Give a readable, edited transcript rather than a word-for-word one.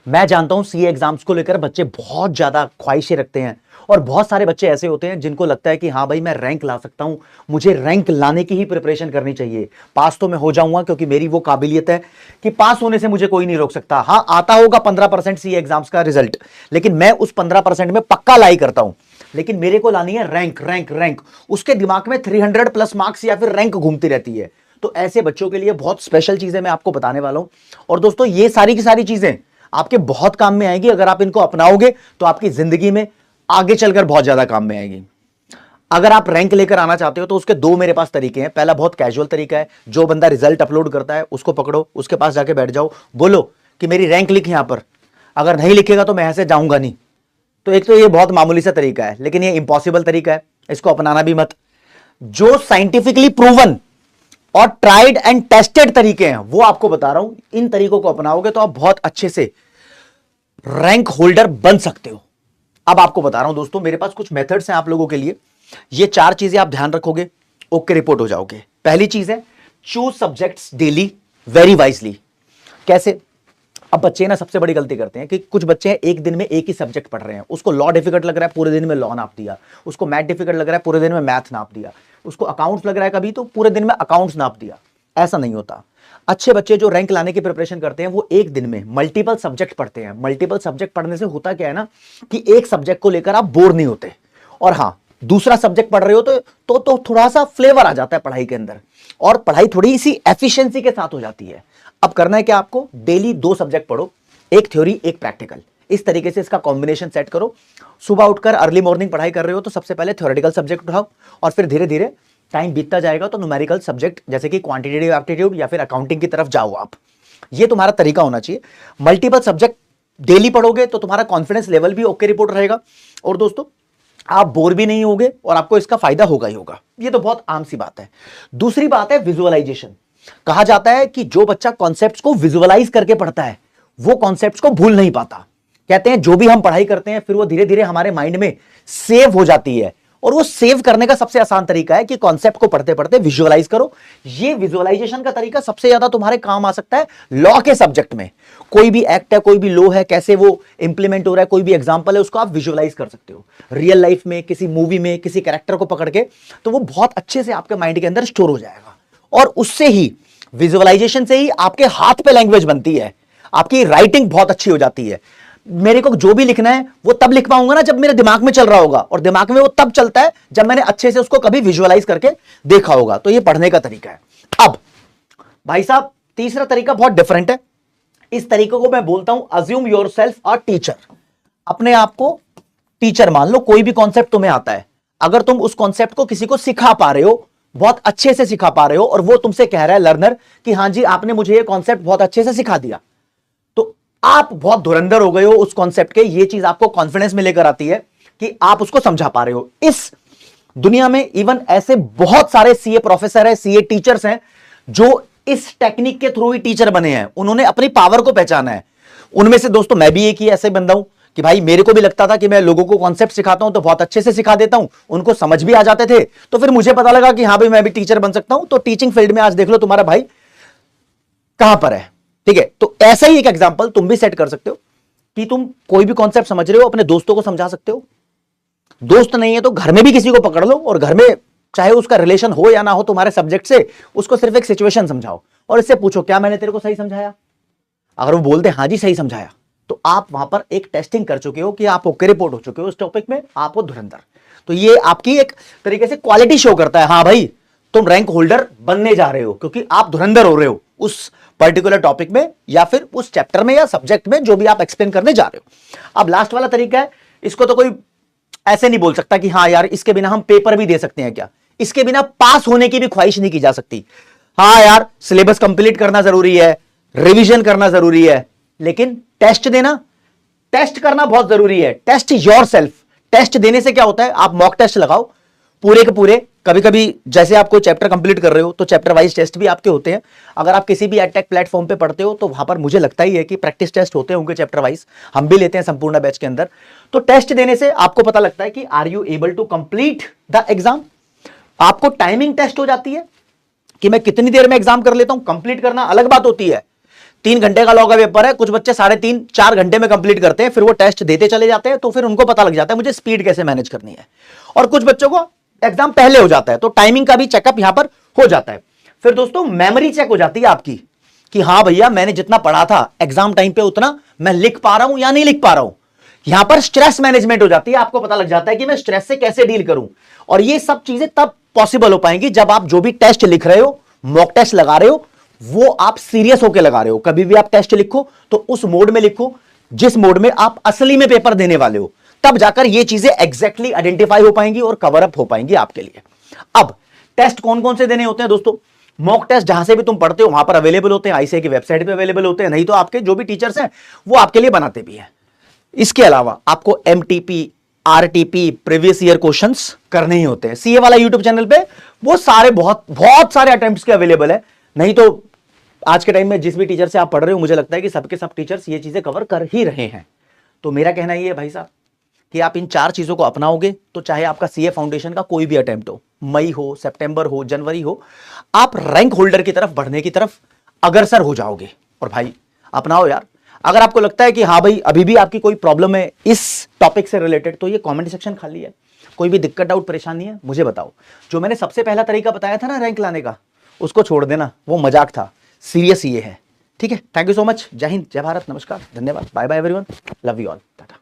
मैं जानता हूं सीए एग्जाम्स को लेकर बच्चे बहुत ज्यादा ख्वाहिशें रखते हैं और बहुत सारे बच्चे ऐसे होते हैं जिनको लगता है कि हाँ भाई मैं रैंक ला सकता हूं, मुझे रैंक लाने की ही प्रिपरेशन करनी चाहिए। पास तो मैं हो जाऊंगा क्योंकि मेरी वो काबिलियत है कि पास होने से मुझे कोई नहीं रोक सकता। हाँ, आता होगा 15% सीए एग्जाम्स का रिजल्ट, लेकिन मैं उस 15% में पक्का लाई करता हूं। लेकिन मेरे को लानी है रैंक रैंक रैंक। उसके दिमाग में 300 प्लस मार्क्स या फिर रैंक घूमती रहती है। तो ऐसे बच्चों के लिए बहुत स्पेशल चीजें मैं आपको बताने वाला हूं। और दोस्तों, ये सारी की सारी चीजें आपके बहुत काम में आएगी। अगर आप इनको अपनाओगे तो आपकी जिंदगी में आगे चलकर बहुत ज्यादा काम में आएगी। अगर आप रैंक लेकर आना चाहते हो तो उसके दो मेरे पास तरीके हैं। पहला बहुत कैजुअल तरीका है, जो बंदा रिजल्ट अपलोड करता है उसको पकड़ो, उसके पास जाके बैठ जाओ, बोलो कि मेरी रैंक लिख यहां पर। अगर नहीं लिखेगा तो मैं यहां से जाऊंगा नहीं। तो एक तो ये बहुत मामूली सा तरीका है, लेकिन ये इंपॉसिबल तरीका है, इसको अपनाना भी मत। जो साइंटिफिकली प्रूवन और ट्राइड एंड टेस्टेड तरीके हैं वो आपको बता रहा हूं। इन तरीकों को अपनाओगे तो आप बहुत अच्छे से रैंक होल्डर बन सकते हो। अब आपको बता रहा हूं दोस्तों, मेरे पास कुछ मेथड्स हैं आप लोगों के लिए। ये 4 चीजें आप ध्यान रखोगे, ओके रिपोर्ट हो जाओगे। पहली चीज है, choose subjects daily very wisely. कैसे? अब बच्चे ना सबसे बड़ी गलती करते हैं कि कुछ बच्चे हैं एक दिन में एक ही सब्जेक्ट पढ़ रहे हैं। उसको लॉ डिफिकल्ट लग रहा है, पूरे दिन में लॉ नाप दिया। उसको मैथ डिफिकल्ट लग रहा है, पूरे दिन में मैथ नाप दिया। उसको अकाउंट्स लग रहा है कभी, तो पूरे दिन में अकाउंट्स नाप दिया। ऐसा नहीं होता। अच्छे बच्चे जो रैंक लाने की प्रिपरेशन करते हैं वो एक दिन में मल्टीपल सब्जेक्ट पढ़ते हैं। मल्टीपल सब्जेक्ट पढ़ने से होता क्या है ना, कि एक सब्जेक्ट को लेकर आप बोर नहीं होते। और हाँ, दूसरा सब्जेक्ट पढ़ रहे हो तो थोड़ा सा फ्लेवर आ जाता है पढ़ाई के अंदर, और पढ़ाई थोड़ी सी एफिशिएंसी के साथ हो जाती है। अब करना है क्या आपको, डेली 2 सब्जेक्ट पढ़ो, एक थ्योरी एक प्रैक्टिकल। इस तरीके से इसका कॉम्बिनेशन सेट करो। सुबह उठकर अर्ली मॉर्निंग पढ़ाई कर रहे हो तो सबसे पहले थ्योरेटिकल सब्जेक्ट उठाओ, और फिर धीरे धीरे टाइम बीतता जाएगा तो न्यूमेरिकल सब्जेक्ट जैसे कि क्वांटिटेटिव एप्टीट्यूड या फिर अकाउंटिंग की तरफ जाओ आप। ये तुम्हारा तरीका होना चाहिए। मल्टीपल सब्जेक्ट डेली पढ़ोगे तो तुम्हारा कॉन्फिडेंस लेवल भी ओके रिपोर्ट रहेगा, और दोस्तों आप बोर भी नहीं होगे और आपको इसका फायदा होगा ही होगा। ये तो बहुत आम सी बात है। दूसरी बात है विजुअलाइजेशन। कहा जाता है कि जो बच्चा कॉन्सेप्ट्स को विजुअलाइज करके पढ़ता है वो कॉन्सेप्ट्स को भूल नहीं पाता। कहते हैं जो भी हम पढ़ाई करते हैं फिर वो धीरे धीरे हमारे माइंड में सेव हो जाती है, और वो सेव करने का सबसे आसान तरीका है कि कॉन्सेप्ट को पढ़ते पढ़ते विजुअलाइज करो। ये विजुअलाइजेशन का तरीका सबसे ज्यादा तुम्हारे काम आ सकता है लॉ के सब्जेक्ट में। कोई भी एक्ट है, कोई भी लॉ है, कैसे वो इंप्लीमेंट हो रहा है, कोई भी एग्जांपल है, उसको आप विजुअलाइज कर सकते हो रियल लाइफ में, किसी मूवी में, किसी कैरेक्टर को पकड़ के। तो वो बहुत अच्छे से आपके माइंड के अंदर स्टोर हो जाएगा, और उससे ही विजुअलाइजेशन से ही आपके हाथ पे लैंग्वेज बनती है, आपकी राइटिंग बहुत अच्छी हो जाती है। मेरे को जो भी लिखना है वो तब लिख पाऊंगा ना जब मेरे दिमाग में चल रहा होगा, और दिमाग में वो तब चलता है जब मैंने अच्छे से उसको कभी विजुअलाइज करके देखा होगा। तो ये पढ़ने का तरीका है। अब भाई साहब, तीसरा तरीका बहुत डिफरेंट है। इस तरीके को मैं बोलता हूं अज्यूम योरसेल्फ अ टीचर। अपने आप को टीचर मान लो। कोई भी कॉन्सेप्ट तुम्हें आता है, अगर तुम उस कॉन्सेप्ट को किसी को सिखा पा रहे हो, बहुत अच्छे से सिखा पा रहे हो, और वो तुमसे कह रहा है लर्नर कि हां जी आपने मुझे ये कॉन्सेप्ट बहुत अच्छे से सिखा दिया, तो आप बहुत धुरंधर हो गए हो उस कॉन्सेप्ट के। ये चीज आपको कॉन्फिडेंस में लेकर आती है कि आप उसको समझा पा रहे हो। इस दुनिया में इवन ऐसे बहुत सारे सीए प्रोफेसर है, सीए टीचर्स हैं जो इस टेक्निक के थ्रू ही टीचर बने हैं। उन्होंने अपनी पावर को पहचाना है। उनमें से दोस्तों मैं भी एक ही ऐसे बंदा हूं कि भाई मेरे को भी लगता था कि मैं लोगों को कॉन्सेप्ट सिखाता हूं तो बहुत अच्छे से सिखा देता हूं, उनको समझ भी आ जाते थे। तो फिर मुझे पता लगा कि हां भाई मैं भी टीचर बन सकता हूं। तो टीचिंग फील्ड में आज देख लो तुम्हारा भाई कहां पर है। ठीक है, तो ऐसा ही एक एग्जांपल तुम भी सेट कर सकते हो कि तुम कोई भी कॉन्सेप्ट समझ रहे हो, अपने दोस्तों को समझा सकते हो। दोस्त नहीं है तो घर में भी किसी को पकड़ लो, और घर में चाहे उसका रिलेशन हो या ना हो तुम्हारे सब्जेक्ट से, उसको सिर्फ एक सिचुएशन समझाओ और इससे पूछो क्या मैंने तेरे को सही समझाया। अगर वो बोलते हां जी सही समझाया, तो आप वहां पर एक टेस्टिंग कर चुके हो कि आप ओके रिपोर्ट हो चुके हो उस टॉपिक में, आप हो धुरंधर। तो ये आपकी एक तरीके से क्वालिटी शो करता है, हां भाई तुम रैंक होल्डर बनने जा रहे हो क्योंकि आप धुरंधर हो रहे हो उस पर्टिकुलर टॉपिक में या फिर उस चैप्टर में या सब्जेक्ट में जो भी आप एक्सप्लेन करने जा रहे हो। अब लास्ट वाला तरीका है, इसको तो कोई ऐसे नहीं बोल सकता कि हाँ यार इसके बिना हम पेपर भी दे सकते हैं क्या, इसके बिना पास होने की भी ख्वाहिश नहीं की जा सकती। हाँ यार सिलेबस कंप्लीट करना जरूरी है, रिवीजन करना जरूरी है, लेकिन टेस्ट देना, टेस्ट करना बहुत जरूरी है। Test yourself. टेस्ट देने से क्या होता है, आप मॉक टेस्ट लगाओ पूरे के पूरे। कभी कभी जैसे आप कोई चैप्टर कंप्लीट कर रहे हो तो चैप्टर वाइज टेस्ट भी आपके होते हैं। अगर आप किसी भी एडटेक प्लेटफॉर्म पे पढ़ते हो तो वहां पर मुझे लगता ही है कि प्रैक्टिस टेस्ट होते होंगे चैप्टर वाइज, हम भी लेते हैं संपूर्ण बैच के अंदर। तो टेस्ट देने से आपको पता लगता है कि are you able to complete the exam. आपको टाइमिंग टेस्ट हो जाती है कि मैं कितनी देर में एग्जाम कर लेता हूं। कंप्लीट करना अलग बात होती है, 3 घंटे का लॉ का पेपर है, कुछ बच्चे 3.5-4 घंटे में कंप्लीट करते हैं, फिर वो टेस्ट देते चले जाते हैं, तो फिर उनको पता लग जाता है मुझे स्पीड कैसे मैनेज करनी है। और कुछ बच्चों को एग्जाम पहले हो जाता है, तो टाइमिंग का भी चेकअप यहां पर हो जाता है। फिर दोस्तों मेमोरी चेक हो जाती है आपकी कि हां भैया मैंने जितना पढ़ा था एग्जाम टाइम पे उतना मैं लिख पा रहा हूं या नहीं लिख पा रहा हूं। यहां पर स्ट्रेस मैनेजमेंट हो जाती है, आपको पता लग जाता है कि मैं स्ट्रेस से कैसे डील करूं। और ये सब चीजें तब पॉसिबल हो पाएंगी जब आप जो भी टेस्ट लिख रहे हो, मॉक टेस्ट लगा रहे हो, वो आप सीरियस होकर लगा रहे हो। कभी भी आप टेस्ट लिखो तो उस मोड में लिखो जिस मोड में आप असली में पेपर देने वाले हो, तब जाकर ये चीजें एग्जैक्टली आइडेंटिफाई हो पाएंगी और कवर अप हो पाएंगी आपके लिए। अब टेस्ट कौन कौन से देने होते हैं दोस्तों? मॉक टेस्ट जहां से भी तुम पढ़ते हो वहां पर अवेलेबल होते हैं, आईसीएआई की वेबसाइट पे अवेलेबल होते हैं, नहीं तो आपके जो भी टीचर्स हैं वो आपके लिए बनाते भी हैं। इसके अलावा आपको MTP, RTP, previous year questions करने ही होते हैं। सीए वाला यूट्यूब चैनल पे वो सारे बहुत सारे अटेम्प्ट्स के अवेलेबल है। नहीं तो आज के टाइम में जिस भी टीचर से आप पढ़ रहे हो, मुझे लगता है कि सबके सब टीचर्स ये चीजें कवर कर ही रहे हैं। तो मेरा कहना ये है भाई साहब कि आप इन 4 चीजों को अपनाओगे तो चाहे आपका सीए फाउंडेशन का कोई भी अटेम्प्ट हो, मई हो, सितंबर हो, जनवरी हो, आप रैंक होल्डर की तरफ बढ़ने की तरफ अग्रसर हो जाओगे। और भाई अपनाओ यार। अगर आपको लगता है कि हाँ भाई अभी भी आपकी कोई प्रॉब्लम है इस टॉपिक से रिलेटेड, तो ये कमेंट सेक्शन खाली है। कोई भी दिक्कत, डाउट, परेशानी है मुझे बताओ। जो मैंने सबसे पहला तरीका बताया था ना रैंक लाने का, उसको छोड़ देना, वो मजाक था, सीरियस ये है। ठीक है, थैंक यू सो मच। जय हिंद, जय भारत, नमस्कार, धन्यवाद, bye bye everyone, love you all, Tata.